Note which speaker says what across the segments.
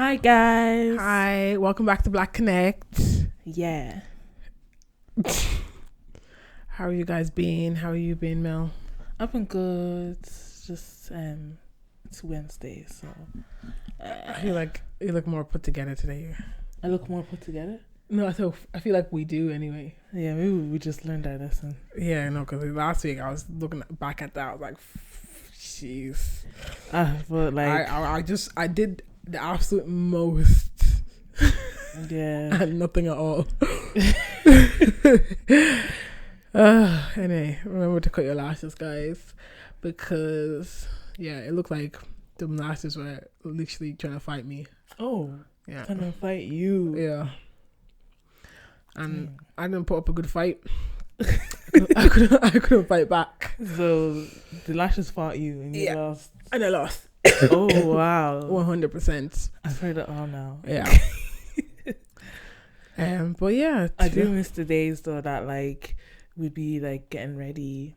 Speaker 1: Hi guys.
Speaker 2: Hi, welcome back to Black Connect.
Speaker 1: Yeah.
Speaker 2: How are you guys been? How are you been, Mel?
Speaker 1: I've been good. Just it's Wednesday, so
Speaker 2: I feel like you look more put together today.
Speaker 1: I look more put together.
Speaker 2: No, I feel like we do anyway.
Speaker 1: Yeah, maybe we just learned our lesson.
Speaker 2: Yeah, no, because last week I was looking back at that. I was like, jeez.
Speaker 1: But like,
Speaker 2: I did the absolute most.
Speaker 1: yeah.
Speaker 2: And nothing at all. Anyway, remember to cut your lashes, guys, because it looked like the lashes were literally trying to fight me.
Speaker 1: Oh,
Speaker 2: Yeah,
Speaker 1: trying to fight you.
Speaker 2: yeah. And I didn't put up a good fight. I couldn't fight back.
Speaker 1: So the lashes fought you, and you lost.
Speaker 2: And I lost.
Speaker 1: Oh wow,
Speaker 2: 100%.
Speaker 1: I've heard it all now.
Speaker 2: Yeah. But yeah,
Speaker 1: I do miss the days though that like we'd be like getting ready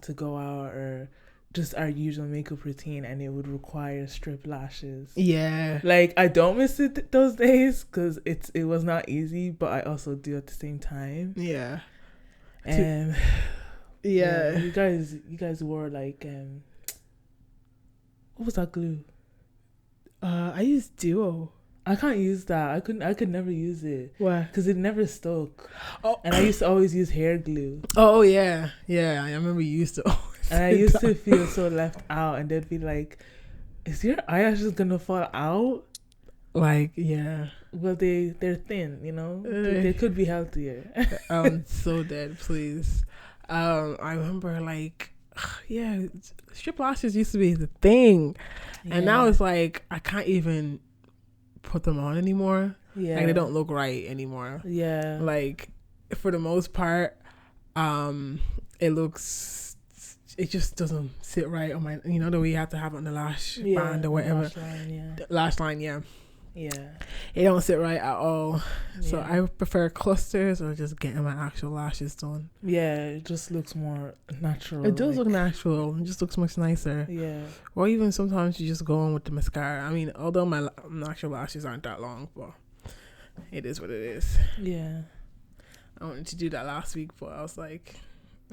Speaker 1: to go out or just our usual makeup routine, and it would require strip lashes.
Speaker 2: Yeah.
Speaker 1: Like I don't miss it those days because it was not easy, but I also do at the same time.
Speaker 2: Yeah.
Speaker 1: And
Speaker 2: yeah,
Speaker 1: you guys wore like what was that glue?
Speaker 2: I used Duo.
Speaker 1: I can't use that. I could never use it.
Speaker 2: Why?
Speaker 1: Because it never stuck.
Speaker 2: Oh,
Speaker 1: and I used to always use hair glue.
Speaker 2: Oh yeah. I remember you used to.
Speaker 1: And I used to feel so left out, and they'd be like, "Is your eyelashes gonna fall out?"
Speaker 2: Like, yeah.
Speaker 1: Well, they're thin, you know. They could be healthier.
Speaker 2: I'm so dead. Please. I remember like, strip lashes used to be the thing, and now it's like I can't even put them on anymore.
Speaker 1: Yeah,
Speaker 2: like they don't look right anymore.
Speaker 1: Yeah,
Speaker 2: like for the most part, it just doesn't sit right on my, the way you have to have it on the lash band or whatever. Lash line, yeah. It don't sit right at all. So I prefer clusters or just getting my actual lashes done. Yeah,
Speaker 1: it just looks more natural.
Speaker 2: It does look natural. It just looks much nicer.
Speaker 1: Yeah.
Speaker 2: Or even sometimes you just go on with the mascara. I mean, although my actual lashes aren't that long, but it is what it is.
Speaker 1: Yeah.
Speaker 2: I wanted to do that last week, but I was like,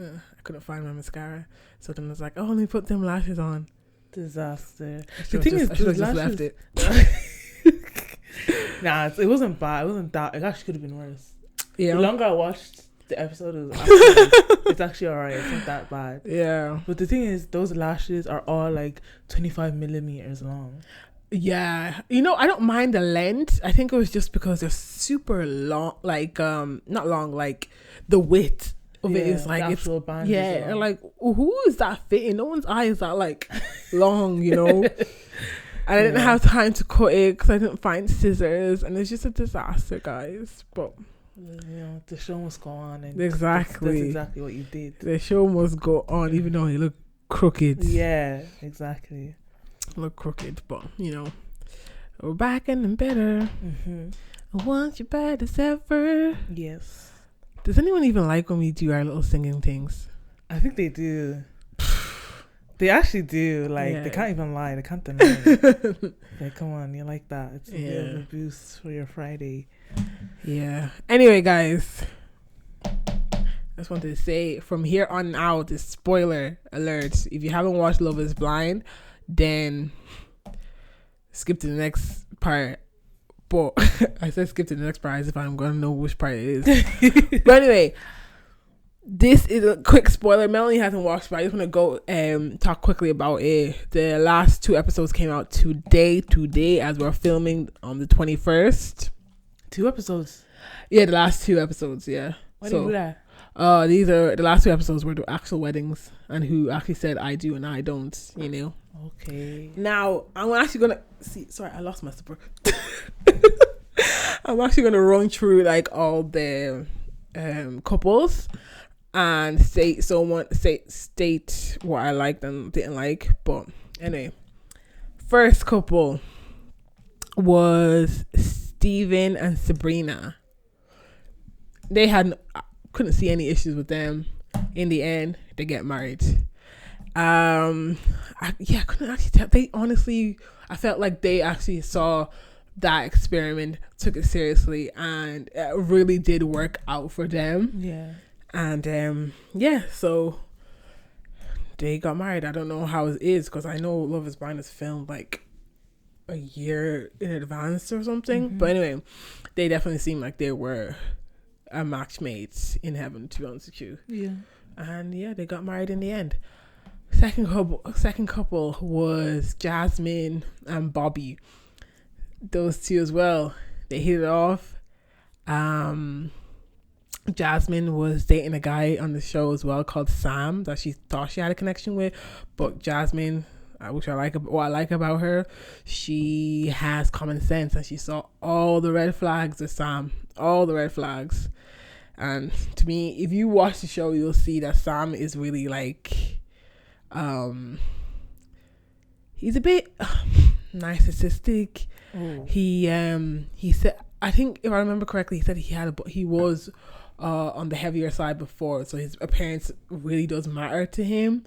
Speaker 2: I couldn't find my mascara. So then I was like, oh, let me put them lashes on.
Speaker 1: Disaster.
Speaker 2: The thing is, I should have just left it.
Speaker 1: Nah, it wasn't bad. It wasn't that. It actually could have been worse.
Speaker 2: Yeah.
Speaker 1: The longer I watched the episode, it's actually alright. It's not that bad.
Speaker 2: Yeah.
Speaker 1: But the thing is, those lashes are all like 25 millimeters long.
Speaker 2: Yeah. I don't mind the length. I think it was just because they're super long. Like, not long. Like the width of it is like it's
Speaker 1: band.
Speaker 2: Yeah. Like who is that fitting? No one's eye is that like long. And I didn't have time to cut it because I didn't find scissors, and it's just a disaster, guys. But
Speaker 1: the show must go on, and
Speaker 2: exactly
Speaker 1: that's exactly what you did.
Speaker 2: The show must go on, even though it looked crooked.
Speaker 1: Yeah, exactly.
Speaker 2: Look crooked, but we're back and better. I want you bad as ever.
Speaker 1: Yes.
Speaker 2: Does anyone even like when we do our little singing things?
Speaker 1: I think they do. They actually do. Like, they can't even lie. They can't deny it. Like, come on, you like that. It's a bit of a boost for your Friday.
Speaker 2: Yeah. Anyway, guys, I just wanted to say, from here on out, is spoiler alert. If you haven't watched Love is Blind, then skip to the next part. But I said skip to the next part as if I'm going to know which part it is. But anyway, this is a quick spoiler. Melanie hasn't watched, but I just want to go talk quickly about it. The last 2 episodes came out today as we're filming on the 21st.
Speaker 1: 2 episodes?
Speaker 2: Yeah, the last 2 episodes, yeah.
Speaker 1: Why do you do that?
Speaker 2: These are the last 2 episodes were the actual weddings and who actually said I do and I don't,
Speaker 1: Okay.
Speaker 2: Now, I'm actually going to see. Sorry, I lost my slipper. I'm actually going to run through like all the couples and state what I liked and didn't like. But anyway, first couple was Steven and Sabrina. They couldn't see any issues with them. In the end, they get married. I couldn't actually tell. They honestly, I felt like they actually saw that experiment, took it seriously, and it really did work out for them.
Speaker 1: Yeah.
Speaker 2: And so they got married. I don't know how it is, because I know Love is Blind is filmed like a year in advance or something. But anyway, they definitely seemed like they were a match made in heaven, to be honest with you.
Speaker 1: Yeah.
Speaker 2: And yeah, they got married in the end. Second couple was Jasmine and Bobby. Those two as well, they hit it off. Jasmine was dating a guy on the show as well called Sam that she thought she had a connection with, but Jasmine, what I like about her, she has common sense, and she saw all the red flags with Sam, all the red flags. And to me, if you watch the show, you'll see that Sam is really like, he's a bit narcissistic.
Speaker 1: Oh.
Speaker 2: He said, I think if I remember correctly, he said he was on the heavier side before, so his appearance really does matter to him,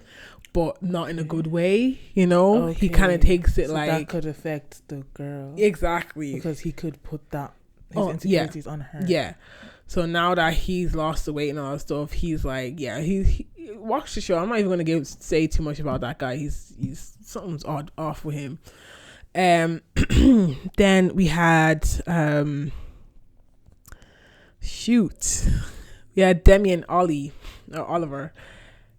Speaker 2: but not in a good way, you know.
Speaker 1: Okay.
Speaker 2: He kind of takes it
Speaker 1: so
Speaker 2: like
Speaker 1: that could affect the girl,
Speaker 2: exactly,
Speaker 1: because he could put that his insecurities on her.
Speaker 2: Yeah. So now that he's lost the weight and all that stuff, he's like, yeah, he watch the show. I'm not even gonna say too much about that guy. He's something's off with him. Then we had Demi and Oliver.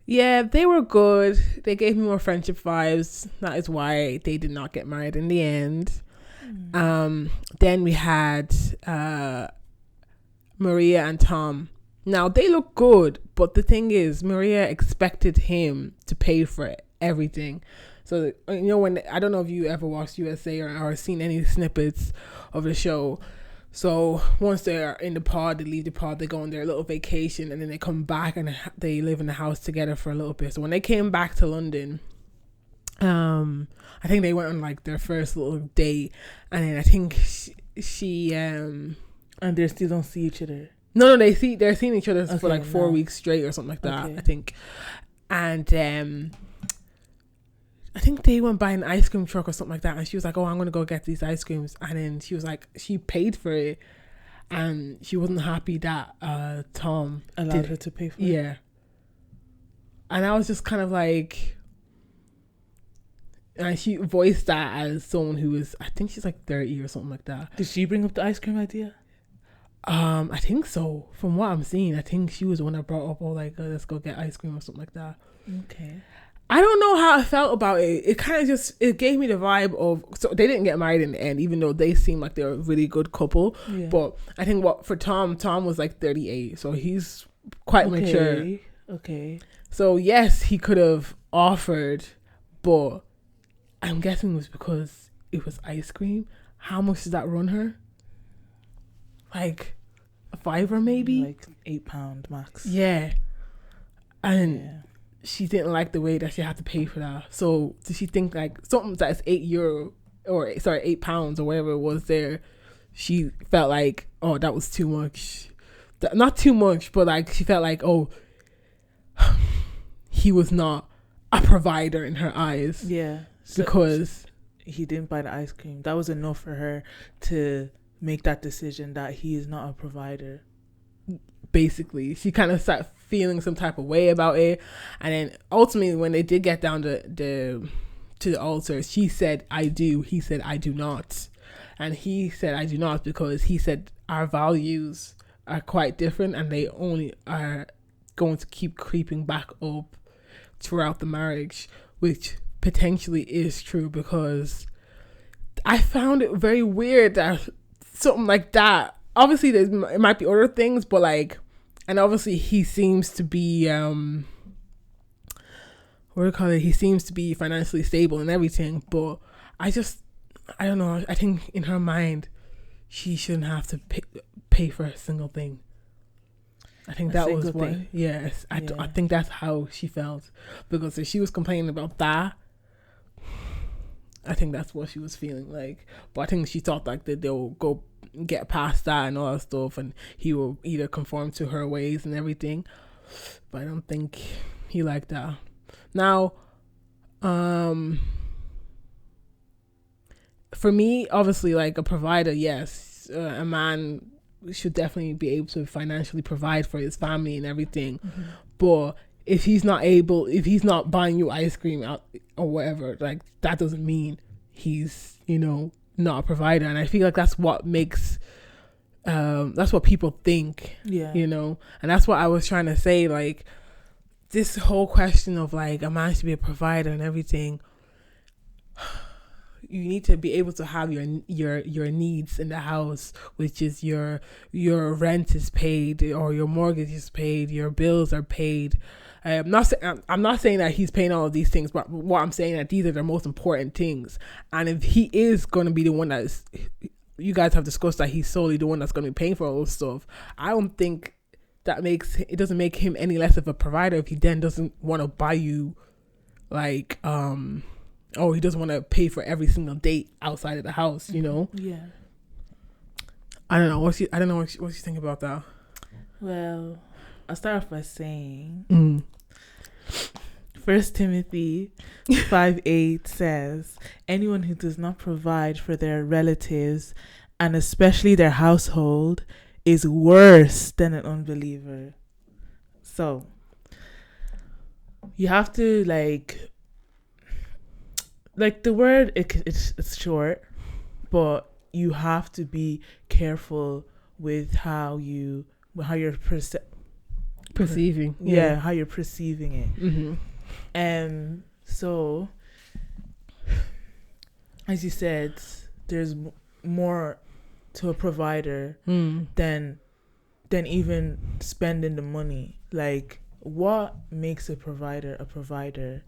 Speaker 2: Yeah, they were good. They gave me more friendship vibes. That is why they did not get married in the end. Then we had Maria and Tom. Now they look good, but the thing is, Maria expected him to pay for everything. So, you know, when I don't know if you ever watched USA or seen any snippets of the show. So once they're in the pod, they leave the pod, they go on their little vacation, and then they come back and they live in the house together for a little bit. So when they came back to London, I think they went on like their first little date, and then I think she
Speaker 1: and they still don't see each other.
Speaker 2: No, they're seeing each other for like 4 weeks straight or something like that. I think, and I think they went by an ice cream truck or something like that, and she was like, "Oh, I'm gonna go get these ice creams," and then she was like, she paid for it, and she wasn't happy that Tom
Speaker 1: allowed her to pay for it.
Speaker 2: Yeah, and I was just kind of like, and she voiced that as someone who was, I think she's like 30 or something like that.
Speaker 1: Did she bring up the ice cream idea?
Speaker 2: I think so. From what I'm seeing, I think she was the one that brought up, "Oh, like let's go get ice cream" or something like that.
Speaker 1: Okay.
Speaker 2: I don't know how I felt about it. It kind of it gave me the vibe of, so they didn't get married in the end, even though they seem like they're a really good couple. Yeah. But I think for Tom was like 38, so he's quite mature.
Speaker 1: Okay.
Speaker 2: So yes, he could have offered, but I'm guessing it was because it was ice cream. How much did that run her? Like a $5 maybe?
Speaker 1: Like £8 max.
Speaker 2: Yeah. And she didn't like the way that she had to pay for that. So did she think like something that's €8 or £8 or whatever it was there, she felt like, oh, that was too much. Not too much, but like she felt like, oh, he was not a provider in her eyes.
Speaker 1: Yeah.
Speaker 2: Because
Speaker 1: he didn't buy the ice cream. That was enough for her to make that decision that he is not a provider.
Speaker 2: Basically, she kind of started feeling some type of way about it, and then ultimately when they did get down to the altar, she said, "I do." He said, "I do not," and he said, "I do not," because he said our values are quite different, and they only are going to keep creeping back up throughout the marriage, which potentially is true, because I found it very weird that something like that. Obviously, it might be other things, but like, and obviously he seems to be he seems to be financially stable and everything, but I don't know. I think in her mind, she shouldn't have to pay for a single thing. I think that was what. Yes, I think that's how she felt, because if she was complaining about that, I think that's what she was feeling like. But I think she thought like that they'll go get past that and all that stuff, and he will either conform to her ways and everything. But I don't think he liked that. Now, for me, obviously, like a provider, yes, a man should definitely be able to financially provide for his family and everything. But if he's not buying you ice cream out or whatever, like that doesn't mean he's, not a provider. And I feel like that's what makes that's what people think. And that's what I was trying to say, like this whole question of like a man should be a provider and everything. You need to be able to have your needs in the house, which is your rent is paid, or your mortgage is paid, your bills are paid. I'm not saying that he's paying all of these things, but what I'm saying that these are the most important things. And if he is going to be the one that is, you guys have discussed that he's solely the one that's going to be paying for all this stuff, I don't think it doesn't make him any less of a provider if he then doesn't want to buy you like he doesn't want to pay for every single date outside of the house,
Speaker 1: Yeah.
Speaker 2: I don't know what you think about that.
Speaker 1: Well, I'll start off by saying 1 Timothy 5:8 says, anyone who does not provide for their relatives and especially their household is worse than an unbeliever. So you have to like the word it's short, but you have to be careful with how you're
Speaker 2: perceiving.
Speaker 1: How you're perceiving it. So as you said, there's more to a provider than even spending the money. Like, what makes a provider a provider?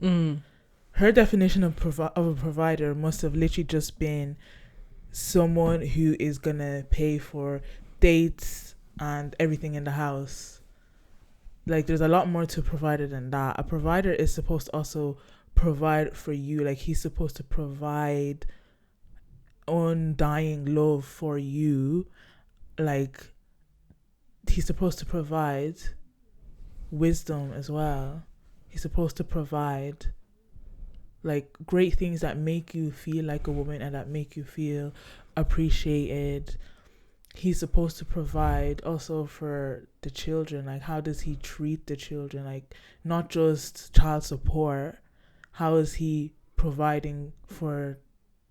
Speaker 1: Her definition of a provider must have literally just been someone who is gonna pay for dates and everything in the house. Like, there's a lot more to a provider than that. A provider is supposed to also provide for you. Like, he's supposed to provide undying love for you. Like, he's supposed to provide wisdom as well. He's supposed to provide like great things that make you feel like a woman and that make you feel appreciated. He's supposed to provide also for the children. Like, how does he treat the children? Like, not just child support. How is he providing for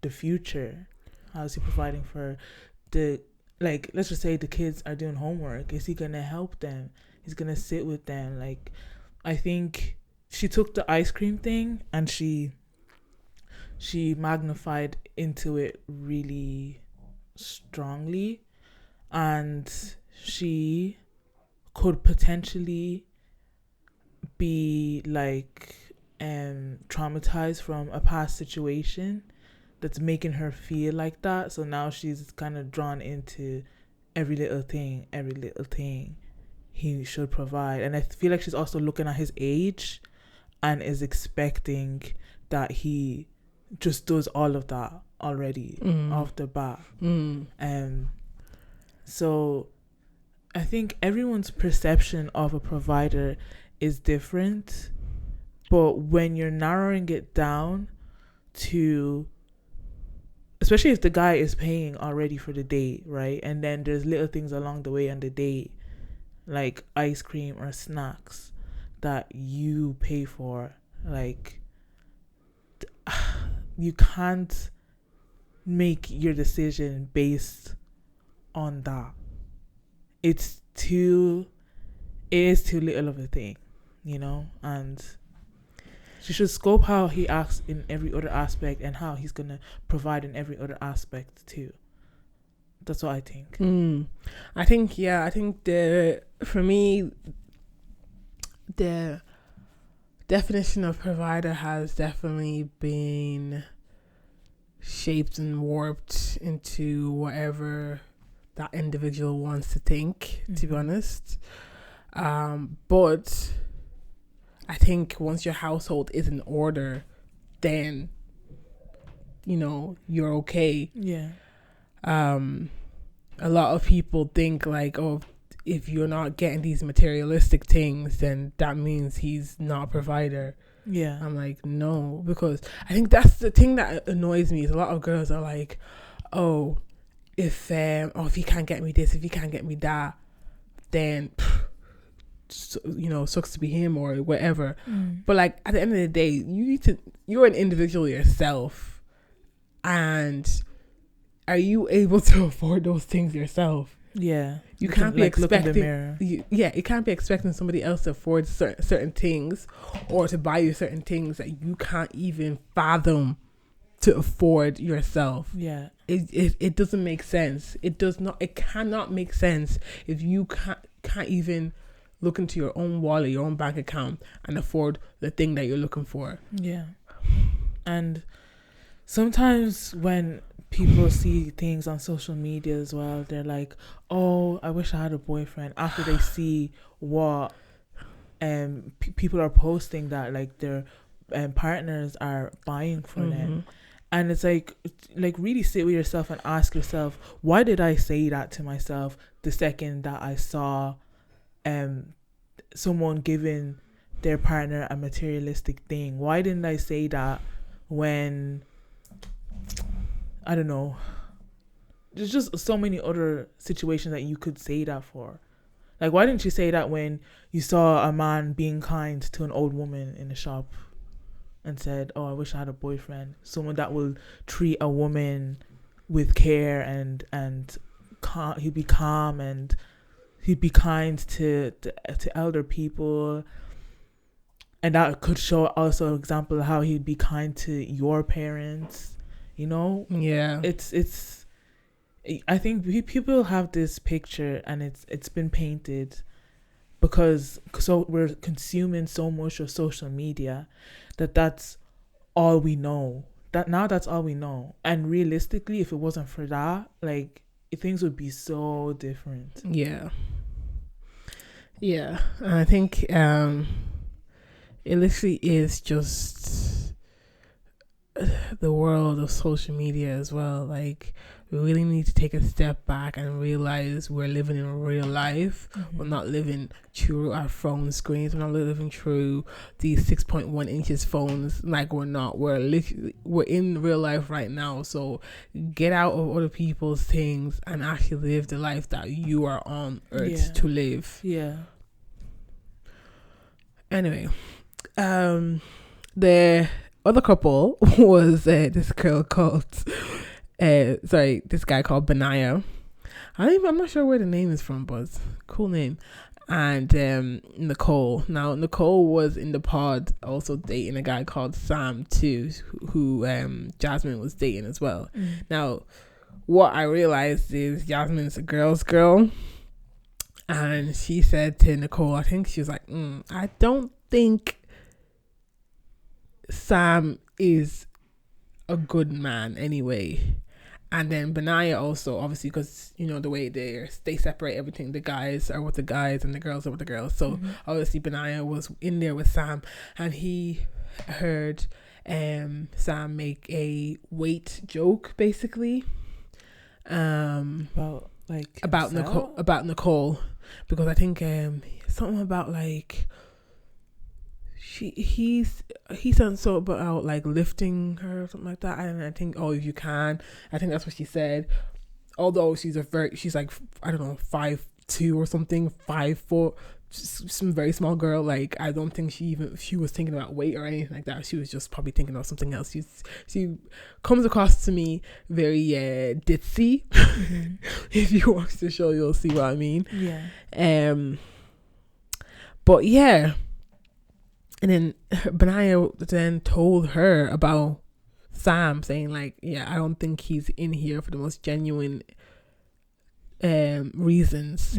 Speaker 1: the future? How is he providing for let's just say the kids are doing homework. Is he gonna help them? He's gonna sit with them. Like, I think she took the ice cream thing and she magnified into it really strongly, and she could potentially be like traumatized from a past situation that's making her feel like that. So now she's kind of drawn into every little thing he should provide. And I feel like she's also looking at his age and is expecting that he just does all of that already off the bat. So I think everyone's perception of a provider is different, but when you're narrowing it down to, especially if the guy is paying already for the date, right? And then there's little things along the way on the date, like ice cream or snacks that you pay for. Like, you can't make your decision based on that. It is too little of a thing, and she should scope how he acts in every other aspect and how he's gonna provide in every other aspect too. That's what I think.
Speaker 2: I think for me the definition of provider has definitely been shaped and warped into whatever that individual wants to think, to be honest. But I think once your household is in order, then you're okay.
Speaker 1: Yeah.
Speaker 2: A lot of people think like, oh, if you're not getting these materialistic things, then that means he's not a provider.
Speaker 1: Yeah.
Speaker 2: I'm like, no, because I think that's the thing that annoys me is a lot of girls are like, oh, if he can't get me this, if he can't get me that, then sucks to be him or whatever. But like at the end of the day, you're an individual yourself, and are you able to afford those things yourself?
Speaker 1: Yeah.
Speaker 2: You can't be
Speaker 1: like,
Speaker 2: expecting.
Speaker 1: Look in the mirror.
Speaker 2: You can't be expecting somebody else to afford certain things, or to buy you certain things that you can't even fathom to afford yourself.
Speaker 1: Yeah.
Speaker 2: It doesn't make sense. It cannot make sense if you can't even look into your own wallet, your own bank account, and afford the thing that you're looking for.
Speaker 1: Yeah. And sometimes when people see things on social media as well, they're like, oh, I wish I had a boyfriend, after they see what people are posting that like their partners are buying for them. And it's like really sit with yourself and ask yourself, why did I say that to myself the second that I saw someone giving their partner a materialistic thing? Why didn't I say that when, I don't know, there's just so many other situations that you could say that for. Like, why didn't you say that when you saw a man being kind to an old woman in the shop and said, oh, I wish I had a boyfriend, someone that will treat a woman with care and he'd be calm and he'd be kind to elder people, and that could show also an example of how he'd be kind to your parents,
Speaker 2: Yeah.
Speaker 1: It's I think people have this picture, and it's been painted because we're consuming so much of social media that's all we know. That's all we know. And realistically, if it wasn't for that, like, things would be so different.
Speaker 2: Yeah. Yeah. And I think it literally is just the world of social media as well. Like, we really need to take a step back and realize we're living in real life. We're not living through our phone screens. We're not living through these 6.1 inches phones. Like, we're not. We're in real life right now. So get out of other people's things and actually live the life that you are on earth to live.
Speaker 1: Yeah.
Speaker 2: Anyway, the other couple was this guy called Benaya. I'm not sure where the name is from, but cool name. And Nicole. Now, Nicole was in the pod also dating a guy called Sam too, who Jasmine was dating as well. Now, what I realized is Jasmine's a girl's girl, and she said to Nicole, I think she was like, I don't think Sam is a good man anyway. And then Benaya also, obviously, because the way they separate everything, the guys are with the guys and the girls are with the girls. So obviously Benaya was in there with Sam, and he heard Sam make a weight joke basically about Nicole, because I think something about like he said so about like lifting her or something like that, and I think, oh, if you can, I think that's what she said. Although she's like, I don't know, 5'2" or something, 5 foot, some very small girl. Like, I don't think she was thinking about weight or anything like that. She was just probably thinking about something else. She comes across to me very ditzy. If you watch the show, you'll see what I mean.
Speaker 1: Yeah.
Speaker 2: But yeah. And then Benaya then told her about Sam, saying like, yeah, I don't think he's in here for the most genuine reasons.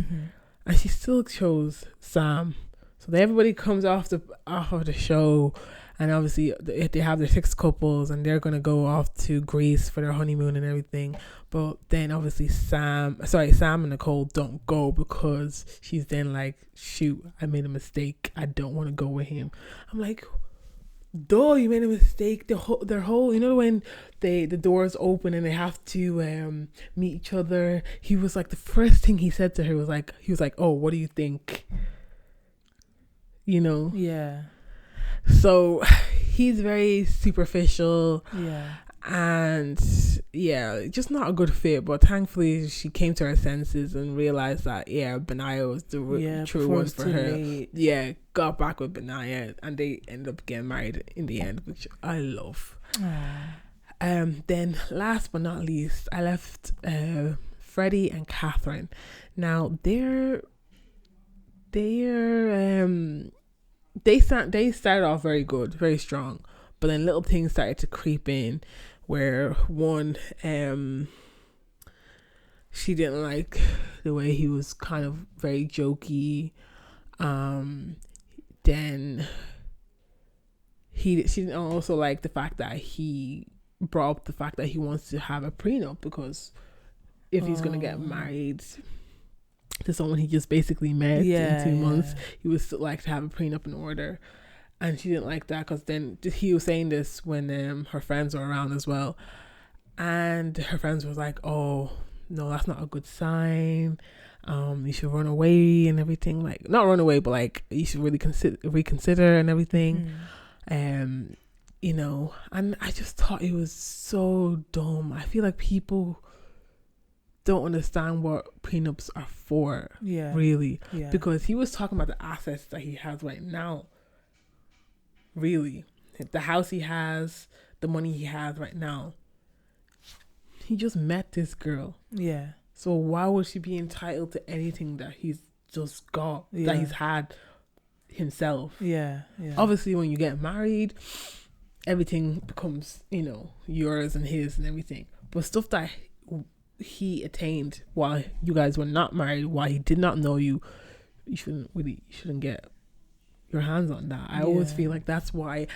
Speaker 2: And she still chose Sam. So then everybody comes off of the show, and obviously they have their 6 couples, and they're gonna go off to Greece for their honeymoon and everything. But then obviously Sam and Nicole don't go, because she's then like, shoot, I made a mistake, I don't want to go with him. I'm like, duh, you made a mistake. Their whole, when the doors open and they have to meet each other, he was like, the first thing he said to her was like, oh, what do you think?
Speaker 1: Yeah.
Speaker 2: So he's very superficial.
Speaker 1: Yeah.
Speaker 2: And yeah, just not a good fit. But thankfully, she came to her senses and realized that Benaya was the true one for her.
Speaker 1: Late.
Speaker 2: Yeah, got back with Benaya, and they ended up getting married in the end, which I love. Then last but not least, I left Freddie and Catherine. Now they started off very good, very strong, but then little things started to creep in. Where one, she didn't like the way he was kind of very jokey. Then she didn't also like the fact that he brought up the fact that he wants to have a prenup, because if he's gonna get married to someone he just basically met in 2 months, he would still like to have a prenup in order. And she didn't like that, because then he was saying this when her friends were around as well, and her friends was like, "Oh no, that's not a good sign. You should run away and everything. Like, not run away, but like you should really reconsider and everything." You know, and I just thought it was so dumb. I feel like people don't understand what prenups are for. Really, because he was talking about the assets that he has right now. Really, the house he has, the money he has right now. He just met this girl. So why would she be entitled to anything that he's just got, that he's had himself? Obviously, when you get married, everything becomes, yours and his and everything. But stuff that he attained while you guys were not married, while he did not know you, you shouldn't get your hands on that. I always feel like that's why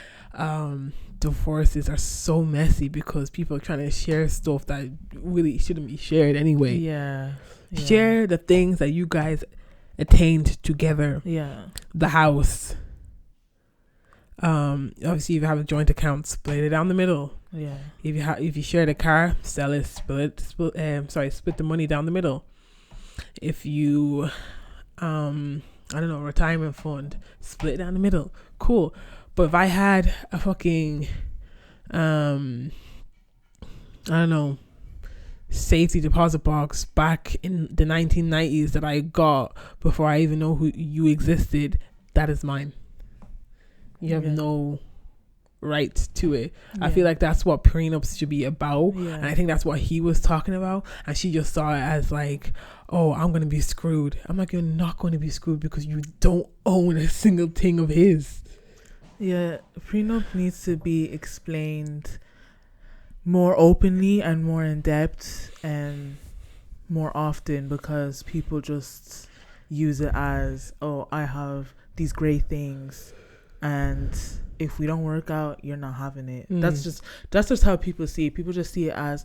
Speaker 2: divorces are so messy, because people are trying to share stuff that really shouldn't be shared anyway. Share the things that you guys attained together. The house, obviously if you have a joint account, split it down the middle. If you share the car, sell it, split the money down the middle. If you I don't know, retirement fund, split down the middle, cool. But if I had a fucking I don't know, safety deposit box back in the 1990s that I got before I even know who you existed, that is mine. You have no right to it. I feel like that's what prenups should be about. And I think that's what he was talking about, and she just saw it as like, oh, I'm gonna be screwed. I'm like, you're not going to be screwed, because you don't own a single thing of his.
Speaker 1: Prenup needs to be explained more openly and more in depth and more often, because people just use it as, oh, I have these great things, and if we don't work out, you're not having it. That's just how people see it. People just see it as,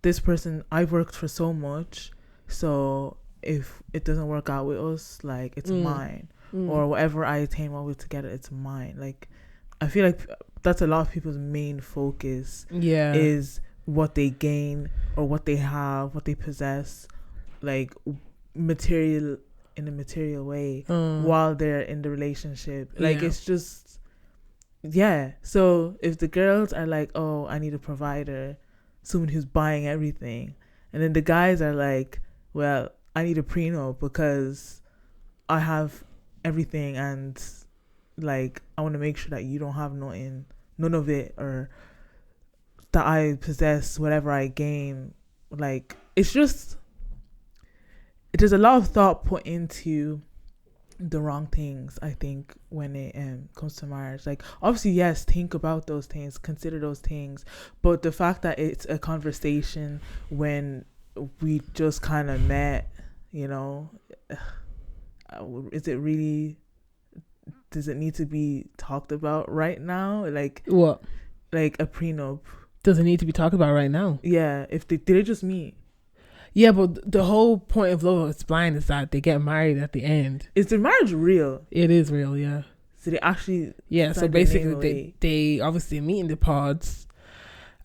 Speaker 1: this person, I've worked for so much, so if it doesn't work out with us, like, it's mine. Or whatever I attain while we're together, it's mine. Like, I feel like that's a lot of people's main focus. Is what they gain or what they have, what they possess, like material, in a material way, while they're in the relationship. Like, it's just, so if the girls are like, oh, I need a provider, someone who's buying everything, and then the guys are like, well, I need a prenup because I have everything, and like, I want to make sure that you don't have none of it, or that I possess whatever I gain. Like, it's just, there's a lot of thought put into the wrong things, I think, when it comes to marriage. Like, obviously, yes, think about those things, consider those things, but the fact that it's a conversation when we just kind of met, is it really, does it need to be talked about right now? Like,
Speaker 2: what?
Speaker 1: Like a prenup.
Speaker 2: Does it need to be talked about right now?
Speaker 1: If they did, it just meet.
Speaker 2: Yeah, but the whole point of Love Is Blind is that they get married at the end.
Speaker 1: Is the marriage real?
Speaker 2: It is real, yeah.
Speaker 1: So they actually...
Speaker 2: Yeah, so basically they obviously meet in the pods.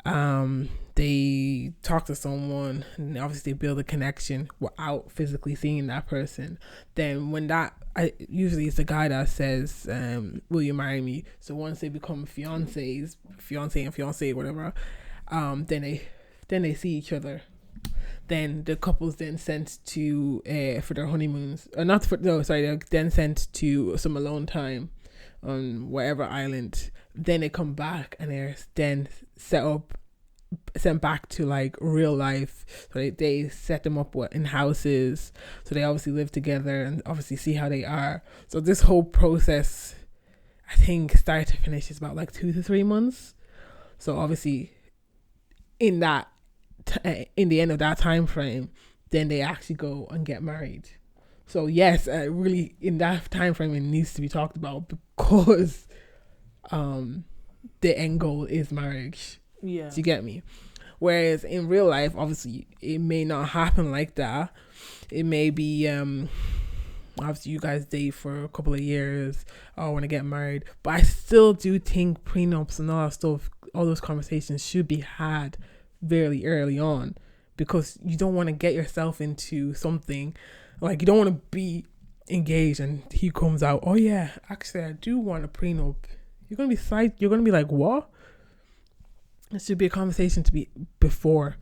Speaker 2: Then they talk to someone, and obviously they build a connection without physically seeing that person. Then when usually it's the guy that says, will you marry me? So once they become fiance and fiance, whatever, then they see each other. Then the couple's then sent to for their honeymoons, or not for they're then sent to some alone time on whatever island. Then they come back and they're then sent back to like real life. So they set them up in houses, so they obviously live together and obviously see how they are. So this whole process, I think, start to finish is about like 2 to 3 months. So obviously in the end of that time frame, then they actually go and get married. So yes, really in that time frame it needs to be talked about, because the end goal is marriage.
Speaker 1: Yeah.
Speaker 2: Do you get me? Whereas in real life, obviously it may not happen like that. It may be obviously you guys date for a couple of years, I want to get married, but I still do think prenups and all that stuff, all those conversations should be had very early on, because you don't want to get yourself into something like, you don't want to be engaged and he comes out, oh yeah, actually I do want a prenup. You're gonna be like, what? It should be a conversation to be before,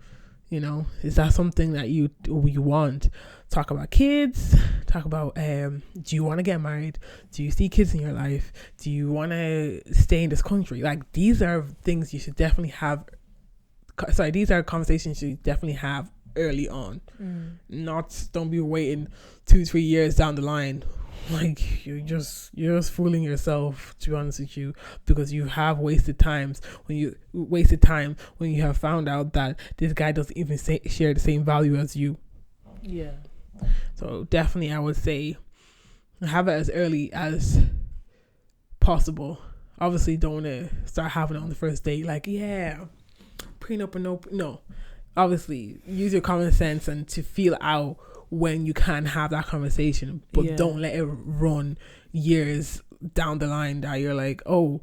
Speaker 2: is that something that you want? Talk about kids, talk about do you want to get married, do you see kids in your life, do you want to stay in this country? Like, these are things you should definitely have. These are conversations you definitely have early on. Don't be waiting 2-3 years down the line. Like, you're just fooling yourself, to be honest with you, because you have wasted time when you have found out that this guy doesn't even share the same value as you.
Speaker 1: Yeah.
Speaker 2: So definitely I would say have it as early as possible. Obviously don't want to start having it on the first date, like, yeah, prenup or no. Obviously use your common sense and to feel out when you can have that conversation, but don't let it run years down the line that you're like, oh,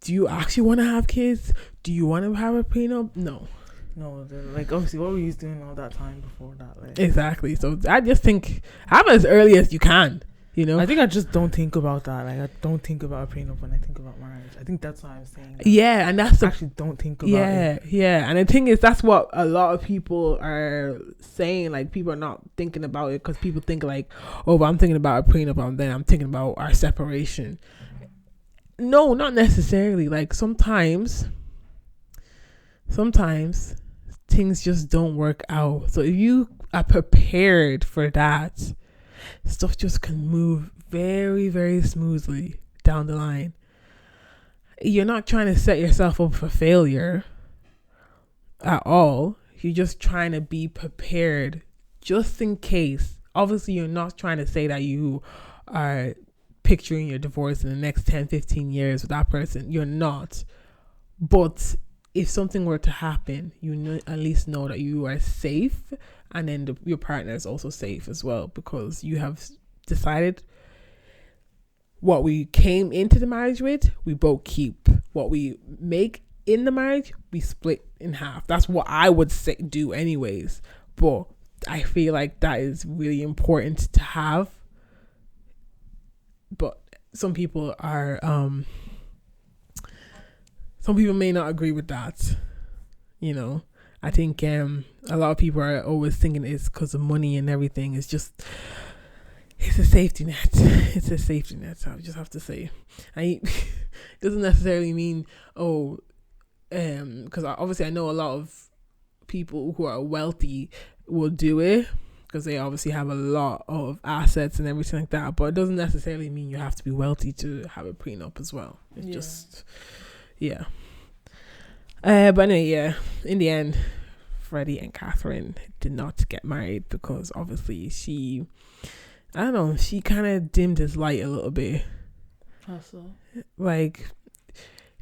Speaker 2: do you actually want to have kids? Do you want to have a prenup? No, like, obviously what were you doing all that time before that? Like, exactly. So I just think have it as early as you can. I
Speaker 1: think I just don't think about that. Like, I don't think about a prenup when I think about marriage. I think that's why I'm saying that.
Speaker 2: Yeah, and that's
Speaker 1: I actually don't think about it.
Speaker 2: Yeah, and the thing is, that's what a lot of people are saying. Like, people are not thinking about it because people think like, oh, but I'm thinking about a prenup and then I'm thinking about our separation. No, not necessarily. Like, sometimes things just don't work out. So if you are prepared for that, stuff just can move very, very smoothly down the line. You're not trying to set yourself up for failure at all. You're just trying to be prepared just in case. Obviously, you're not trying to say that you are picturing your divorce in the next 10-15 years with that person. You're not. But if something were to happen, at least know that you are safe, and then your partner is also safe as well, because you have decided what we came into the marriage with, we both keep. What we make in the marriage, we split in half. That's what I would do anyways. But I feel like that is really important to have. But some people may not agree with that. I think a lot of people are always thinking it's because of money and everything. It's a safety net. It's a safety net. I just have to say, it doesn't necessarily mean because obviously I know a lot of people who are wealthy will do it because they obviously have a lot of assets and everything like that. But it doesn't necessarily mean you have to be wealthy to have a prenup as well. It's just but anyway, in the end, Freddie and Catherine did not get married because obviously she kind of dimmed his light a little bit.
Speaker 1: How so?
Speaker 2: Like,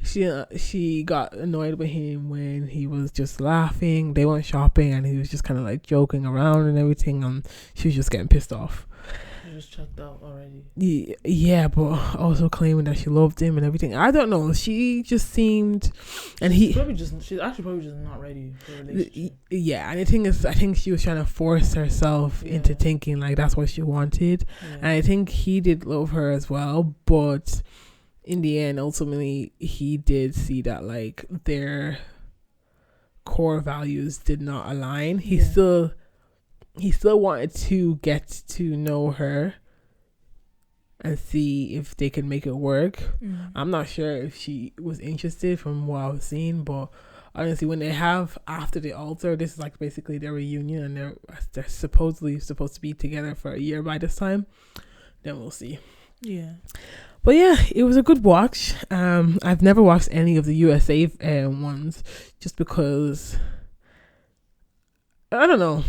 Speaker 2: she got annoyed with him when he was just laughing. They went shopping and he was just kind of like joking around and everything, and she was just getting pissed off.
Speaker 1: She just checked out already.
Speaker 2: Yeah, but also claiming that she loved him and everything. I don't know. She just seemed, and
Speaker 1: she's actually probably just not ready for a relationship.
Speaker 2: Yeah, and the thing is, I think she was trying to force herself into thinking like that's what she wanted, and I think he did love her as well, but in the end, ultimately, he did see that like their core values did not align. He still wanted to get to know her and see if they could make it work. I'm not sure if she was interested from what I was seeing, but honestly, when they have after the altar, this is like basically their reunion, and they're supposedly supposed to be together for a year by this time. Then we'll see.
Speaker 1: Yeah.
Speaker 2: But yeah, it was a good watch. I've never watched any of the USA ones just because I don't know.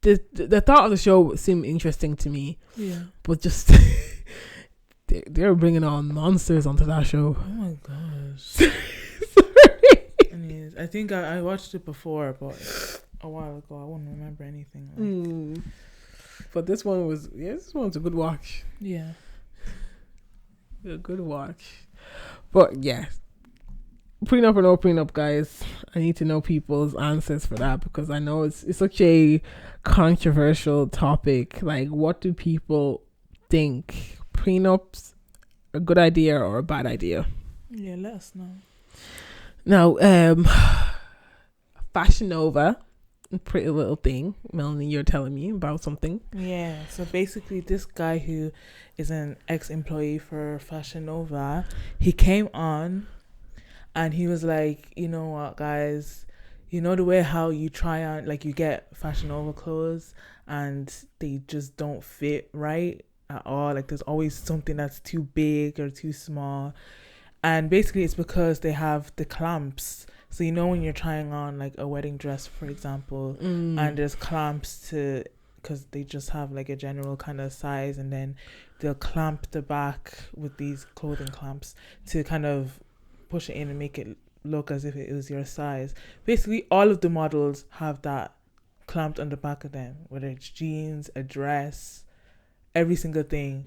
Speaker 2: The thought of the show seemed interesting to me.
Speaker 1: Yeah.
Speaker 2: But just they're bringing on monsters onto that show.
Speaker 1: Oh my gosh. Anyways, I think I watched it before, but a while ago. I won't remember anything.
Speaker 2: But this one's a good watch.
Speaker 1: Yeah.
Speaker 2: A good watch. But yeah, prenup or no prenup, guys, I need to know people's answers for that, because I know it's such a controversial topic. Like, what do people think? Prenups a good idea or a bad idea?
Speaker 1: Yeah, let us know.
Speaker 2: Now, Fashion Nova, Pretty Little Thing. Melanie, you're telling me about something.
Speaker 1: Yeah, so basically this guy who is an ex-employee for Fashion Nova, he came on and he was like, you know what, guys, you know the way how you try on, like, you get Fashion Nova clothes and they just don't fit right at all. Like, there's always something that's too big or too small, and basically it's because they have the clamps. So you know when you're trying on like a wedding dress, for example, and there's clamps because they just have like a general kind of size, and then they'll clamp the back with these clothing clamps to kind of push it in and make it look as if it was your size. Basically, all of the models have that clamped on the back of them, whether it's jeans, a dress, every single thing.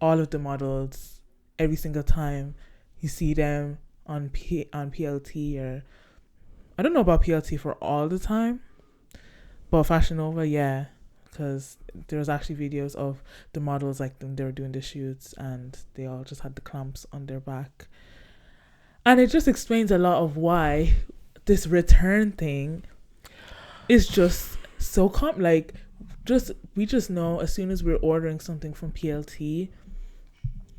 Speaker 1: All of the models, every single time you see them on PLT, or I don't know about PLT for all the time, but Fashion Nova, yeah, because there was actually videos of the models, like them, they were doing the shoots and they all just had the clamps on their back. And it just explains a lot of why this return thing is just so we just know as soon as we're ordering something from PLT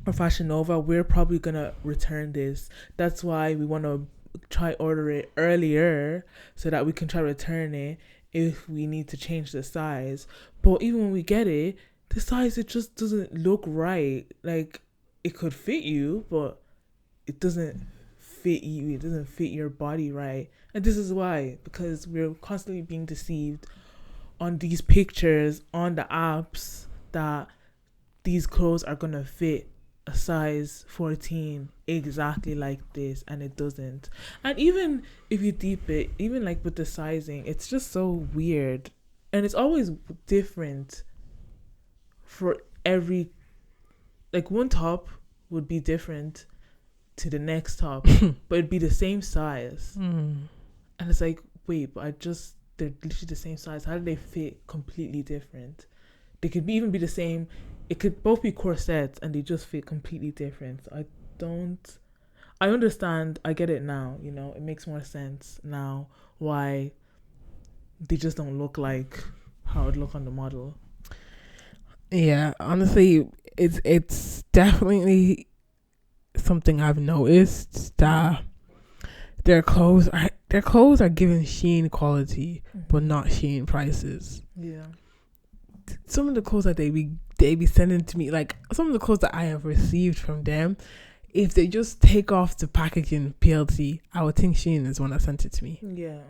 Speaker 1: or Fashion Nova, we're probably gonna return this. That's why we want to try order it earlier so that we can try return it if we need to change the size. But even when we get it, the size, it just doesn't look right. Like, it could fit you, but it doesn't fit you. It doesn't fit your body right. And this is why, because we're constantly being deceived on these pictures on the apps that these clothes are gonna fit a size 14 exactly like this, and it doesn't. And even if you deep it, even like with the sizing, it's just so weird, and it's always different for every, like, one top would be different to the next top but it'd be the same size. And it's like, wait, but they're literally the same size. How do they fit completely different? They could even be the same. It could both be corsets and they just fit completely different. I understand. I get it now. You know, it makes more sense now why they just don't look like how it look on the model.
Speaker 2: Yeah, honestly, it's definitely something I've noticed, that their clothes are giving Shein quality, but not Shein prices.
Speaker 1: Yeah.
Speaker 2: Some of the clothes that they be sending to me, like some of the clothes that I have received from them, if they just take off the packaging PLT, I would think Shein is the one that sent it to me.
Speaker 1: Yeah.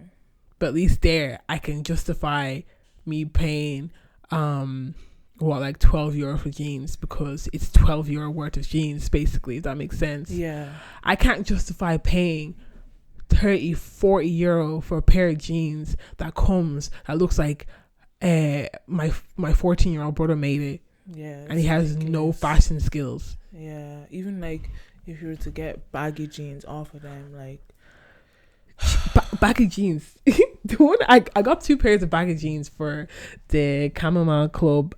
Speaker 2: But at least there, I can justify me paying like €12 for jeans, because it's €12 worth of jeans, basically, if that makes sense.
Speaker 1: Yeah.
Speaker 2: I can't justify paying €30-40 for a pair of jeans that looks like my 14-year-old brother made it.
Speaker 1: Yeah.
Speaker 2: And he has no fashion skills.
Speaker 1: Yeah. Even like if you were to get baggy jeans off of them, like
Speaker 2: baggy jeans. The one I got 2 pairs of baggy jeans for the Chamomile Club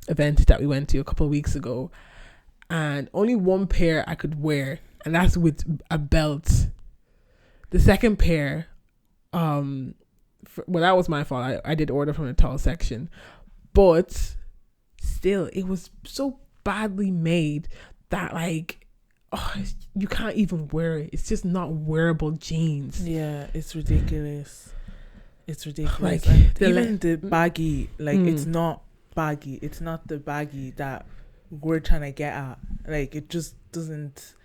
Speaker 2: event that we went to a couple of weeks ago, and only 1 pair I could wear, and that's with a belt. The second pair, well, that was my fault. I did order from the tall section, but still, it was so badly made that like, you can't even wear it. It's just not wearable jeans.
Speaker 1: Yeah, it's ridiculous. It's ridiculous.
Speaker 2: Like,
Speaker 1: and even the baggy, like it's not baggy. It's not the baggy that we're trying to get at. Like, it just doesn't.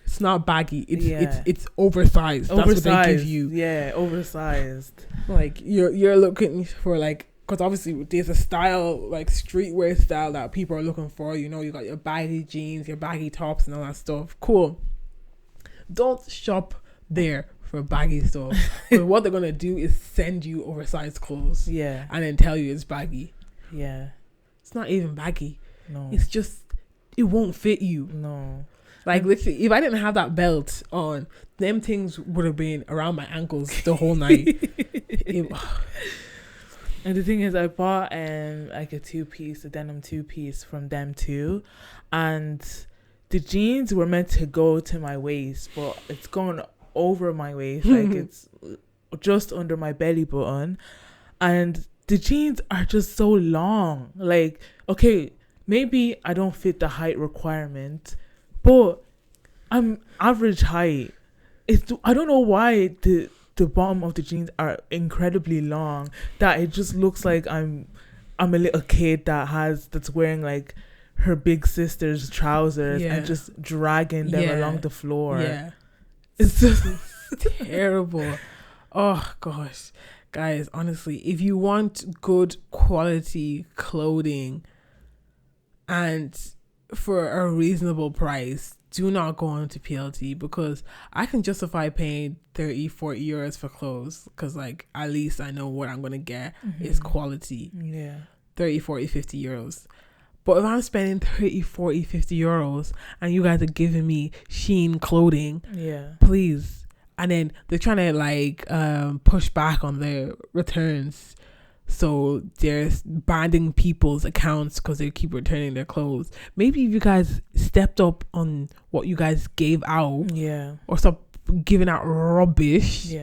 Speaker 2: It's not baggy. It's oversized. That's what they give you.
Speaker 1: Yeah, oversized.
Speaker 2: Like you're looking for like, because obviously there's a style, like streetwear style that people are looking for. You know, you got your baggy jeans, your baggy tops, and all that stuff. Cool. Don't shop there for baggy stuff. Because what they're gonna do is send you oversized clothes.
Speaker 1: Yeah.
Speaker 2: And then tell you it's baggy.
Speaker 1: Yeah.
Speaker 2: It's not even baggy.
Speaker 1: No.
Speaker 2: It's just, it won't fit you.
Speaker 1: No.
Speaker 2: Like, literally, if I didn't have that belt on, them things would have been around my ankles the whole night.
Speaker 1: And the thing is, I bought like a denim 2-piece from them too, and the jeans were meant to go to my waist, but it's going over my waist, like it's just under my belly button, and the jeans are just so long. Like, okay, maybe I don't fit the height requirement, but I'm average height. I don't know why the bottom of the jeans are incredibly long that it just looks like I'm a little kid that's wearing like her big sister's trousers and just dragging them along the floor.
Speaker 2: Yeah.
Speaker 1: It's just
Speaker 2: terrible. Oh gosh. Guys, honestly, if you want good quality clothing and for a reasonable price, do not go on to PLT, because I can justify paying 30-40 euros for clothes, because like at least I know what I'm going to get is quality.
Speaker 1: Yeah.
Speaker 2: 30, 40, 50 euros. But if I'm spending 30, 40, 50 euros and you guys are giving me Shein clothing, please. And then they're trying to like push back on their returns. So they're banning people's accounts because they keep returning their clothes. Maybe if you guys stepped up on what you guys gave out, or stop giving out rubbish,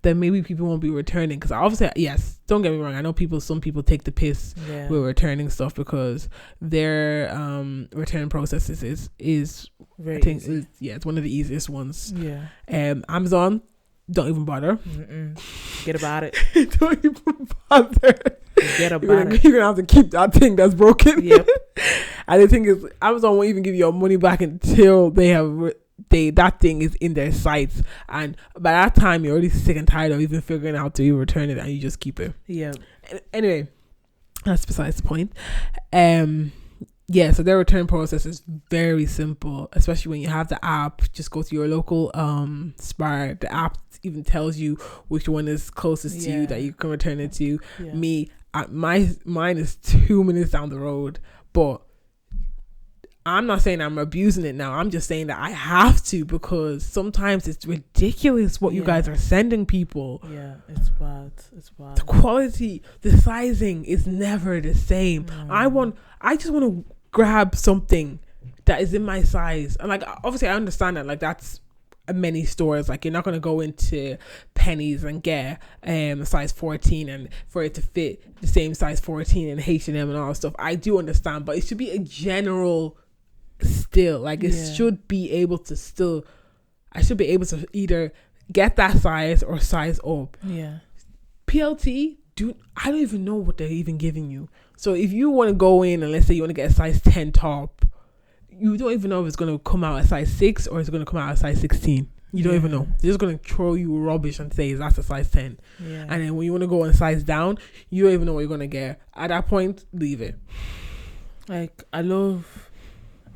Speaker 2: then maybe people won't be returning. Because obviously, yes, don't get me wrong, I know some people take the piss with returning stuff, because their return processes is
Speaker 1: very
Speaker 2: I think
Speaker 1: easy.
Speaker 2: it's one of the easiest ones. Amazon, don't even bother.
Speaker 1: Get about it.
Speaker 2: Don't even bother.
Speaker 1: Get about it.
Speaker 2: You're gonna have to keep that thing that's broken.
Speaker 1: Yep.
Speaker 2: And the thing is, Amazon won't even give you your money back until that thing is in their sites, and by that time you're already sick and tired of even figuring out how to return it, and you just keep it. Anyway, that's besides the point. So their return process is very simple, especially when you have the app. Just go to your local Spar. The app even tells you which one is closest to you that you can return it to. Mine is 2 minutes down the road, but I'm not saying I'm abusing it now. I'm just saying that I have to, because sometimes it's ridiculous what you guys are sending people.
Speaker 1: Yeah, it's bad.
Speaker 2: The quality, the sizing is never the same. I just want to grab something that is in my size. And like, obviously I understand that, like, that's many stores. Like, you're not going to go into Pennies and get a size 14 and for it to fit the same size 14 in H&M and all that stuff. I do understand, but it should be a general still, like, it should be able to still, I should be able to either get that size or size up. PLT, I don't even know what they're even giving you. So if you want to go in and let's say you want to get a size 10 top, you don't even know if it's going to come out a size 6 or it's going to come out a size 16. You don't even know. They're just going to throw you rubbish and say that's a size 10. And then when you want to go and size down, you don't even know what you're going to get. At that point, leave it.
Speaker 1: Like, I love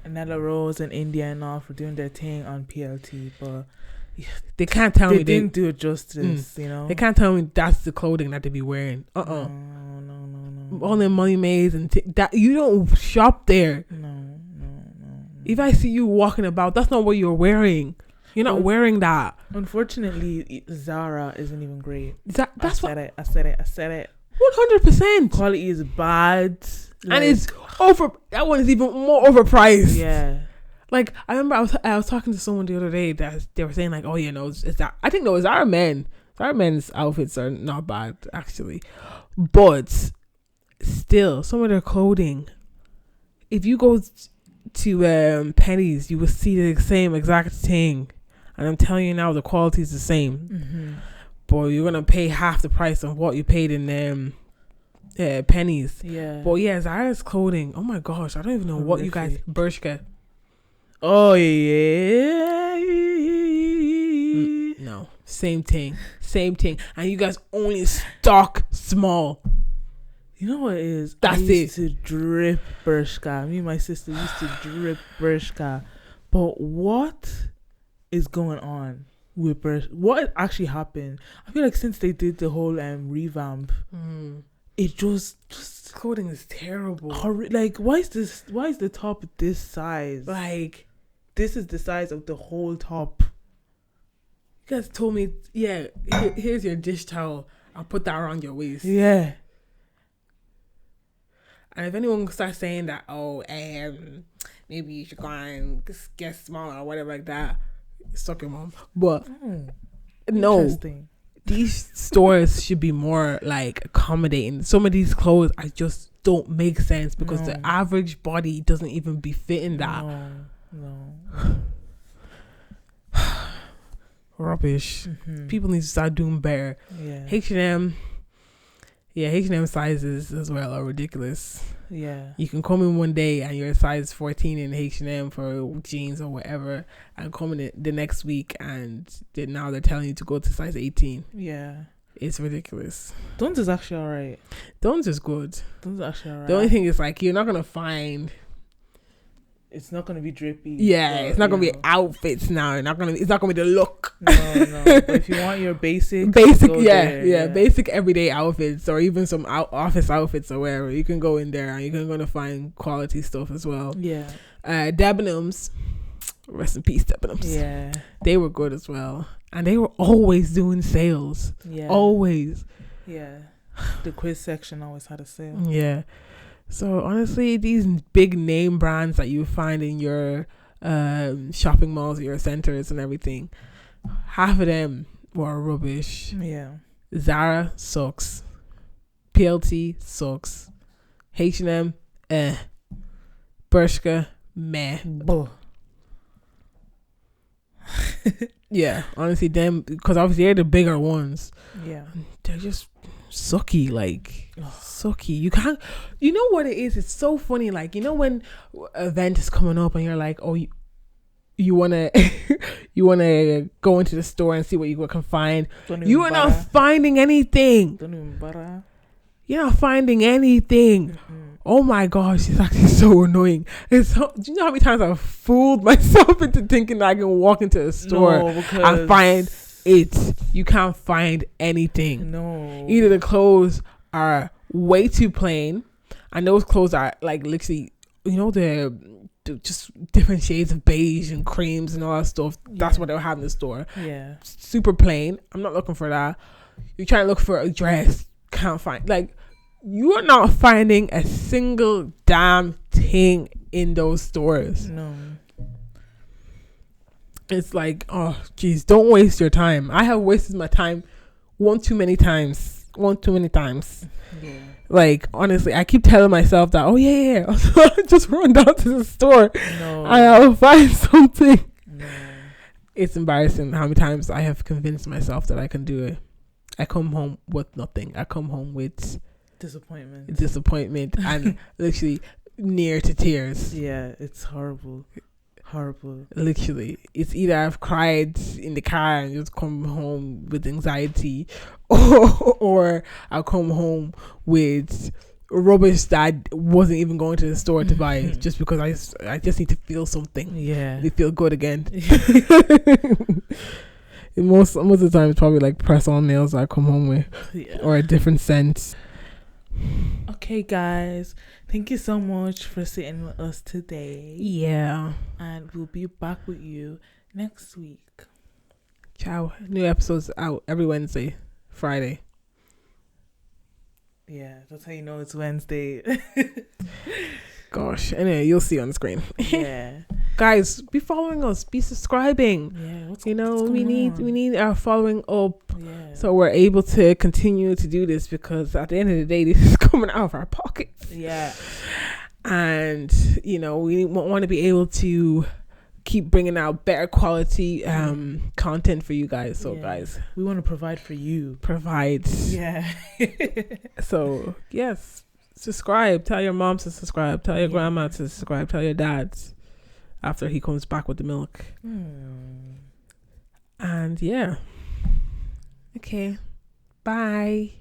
Speaker 1: Nella Rose and India and all for doing their thing on PLT, but
Speaker 2: they can't tell me
Speaker 1: they didn't do it justice. You know,
Speaker 2: they can't tell me that's the clothing that they be wearing.
Speaker 1: No.
Speaker 2: all them money maids and that you don't shop there.
Speaker 1: No.
Speaker 2: If I see you walking about, that's not what you're wearing. You're not wearing that.
Speaker 1: Unfortunately, Zara isn't even great.
Speaker 2: That's what
Speaker 1: I said it.
Speaker 2: 100%.
Speaker 1: Quality is bad,
Speaker 2: and it's over. That one is even more overpriced.
Speaker 1: Yeah.
Speaker 2: Like I remember, I was talking to someone the other day that they were saying like, oh, you know, it's that. I think no, Zara men's outfits are not bad actually, but still, some of their clothing. If you go to Penny's, you will see the same exact thing, and I'm telling you now, the quality is the same.
Speaker 1: Mm-hmm.
Speaker 2: But you're gonna pay half the price of what you paid in Penny's.
Speaker 1: Yeah.
Speaker 2: But yeah, Zara's clothing. Oh my gosh, I don't even know what you guys. Bershka.
Speaker 1: Oh yeah.
Speaker 2: No, same thing, and you guys only stock small.
Speaker 1: You know what it is?
Speaker 2: That's
Speaker 1: I used
Speaker 2: it.
Speaker 1: to drip Bershka. Me and my sister used to drip Bershka. But what is going on with Bershka? What actually happened? I feel like since they did the whole revamp, it just
Speaker 2: clothing is terrible.
Speaker 1: Like, why is the top this size?
Speaker 2: Like,
Speaker 1: this is the size of the whole top.
Speaker 2: You guys told me, yeah, here's your dish towel. I'll put that around your waist.
Speaker 1: Yeah.
Speaker 2: And if anyone starts saying that, maybe you should go and get smaller or whatever like that, suck your mom. But no, these stores should be more like accommodating. Some of these clothes just don't make sense because the average body doesn't even be fitting that.
Speaker 1: No.
Speaker 2: Rubbish. Mm-hmm. People need to start doing better.
Speaker 1: Yeah.
Speaker 2: H&M sizes as well are ridiculous.
Speaker 1: Yeah.
Speaker 2: You can come in one day and you're a size 14 in H&M for jeans or whatever, and come in the next week and now they're telling you to go to size 18.
Speaker 1: Yeah.
Speaker 2: It's ridiculous.
Speaker 1: Dunnes is actually alright.
Speaker 2: Dunnes is good.
Speaker 1: Dunnes is actually alright.
Speaker 2: The only thing is like you're not gonna find.
Speaker 1: It's not gonna be drippy.
Speaker 2: Yeah, it's not gonna be outfits now. It's not gonna be the look.
Speaker 1: No. But if you want your basic,
Speaker 2: basic everyday outfits or even some office outfits or wherever, you can go in there and you're gonna find quality stuff as well.
Speaker 1: Yeah.
Speaker 2: Debenhams, rest in peace, Debenhams.
Speaker 1: Yeah.
Speaker 2: They were good as well, and they were always doing sales.
Speaker 1: Yeah.
Speaker 2: Always.
Speaker 1: Yeah. The quiz section always had a sale.
Speaker 2: Yeah. So honestly, these big name brands that you find in your shopping malls, your centers and everything, half of them were rubbish.
Speaker 1: Yeah.
Speaker 2: Zara sucks. PLT sucks. H&M, Bershka, meh. Yeah, honestly, them, because obviously they're the bigger ones.
Speaker 1: Yeah. They're
Speaker 2: just sucky, like sucky. You can't, you know what it is? It's so funny. Like, you know when an event is coming up and you're like, oh, you wanna you wanna go into the store and see what you can find. You are not finding anything.
Speaker 1: Don't even bother.
Speaker 2: You're not finding anything. Mm-hmm. Oh my gosh, it's actually so annoying. Do you know how many times I've fooled myself into thinking that I can walk into a store and find it? You can't find anything.
Speaker 1: No.
Speaker 2: Either the clothes are way too plain, and those clothes are like literally, you know, the just different shades of beige and creams and all that stuff. Yeah. That's what they'll have in the store.
Speaker 1: Yeah.
Speaker 2: Super plain. I'm not looking for that. You're trying to look for a dress. Can't find. Like, you are not finding a single damn thing in those stores.
Speaker 1: No.
Speaker 2: It's like, oh, geez, don't waste your time. I have wasted my time one too many times. Yeah. Like, honestly, I keep telling myself that, oh, yeah. Just run down to the store and I'll find something.
Speaker 1: No.
Speaker 2: It's embarrassing how many times I have convinced myself that I can do it. I come home with nothing. I come home with disappointment and literally near to tears.
Speaker 1: Yeah, it's horrible.
Speaker 2: Literally, it's either I've cried in the car and just come home with anxiety, or I'll come home with rubbish that I wasn't even going to the store to buy, just because I just need to feel something.
Speaker 1: Yeah,
Speaker 2: they feel good again. Most of the time, it's probably like press on nails I come home with, or a different scent.
Speaker 1: Okay. Okay, guys, thank you so much for sitting with us today.
Speaker 2: Yeah.
Speaker 1: And we'll be back with you next week.
Speaker 2: Ciao. New episodes out every Wednesday, Friday.
Speaker 1: Yeah, that's how you know it's Wednesday.
Speaker 2: Gosh. Anyway, you'll see on the screen.
Speaker 1: Yeah.
Speaker 2: Guys, be following us. Be subscribing.
Speaker 1: Yeah. What's
Speaker 2: we
Speaker 1: going on?
Speaker 2: need our following up.
Speaker 1: Yeah.
Speaker 2: So we're able to continue to do this, because at the end of the day, this is coming out of our pockets.
Speaker 1: Yeah.
Speaker 2: And, we want to be able to keep bringing out better quality content for you guys. So, guys,
Speaker 1: we want to provide for you. Yeah.
Speaker 2: So, yes, subscribe. Tell your mom to subscribe. Tell your grandma to subscribe. Tell your dad after he comes back with the milk. And, yeah. Okay. Bye.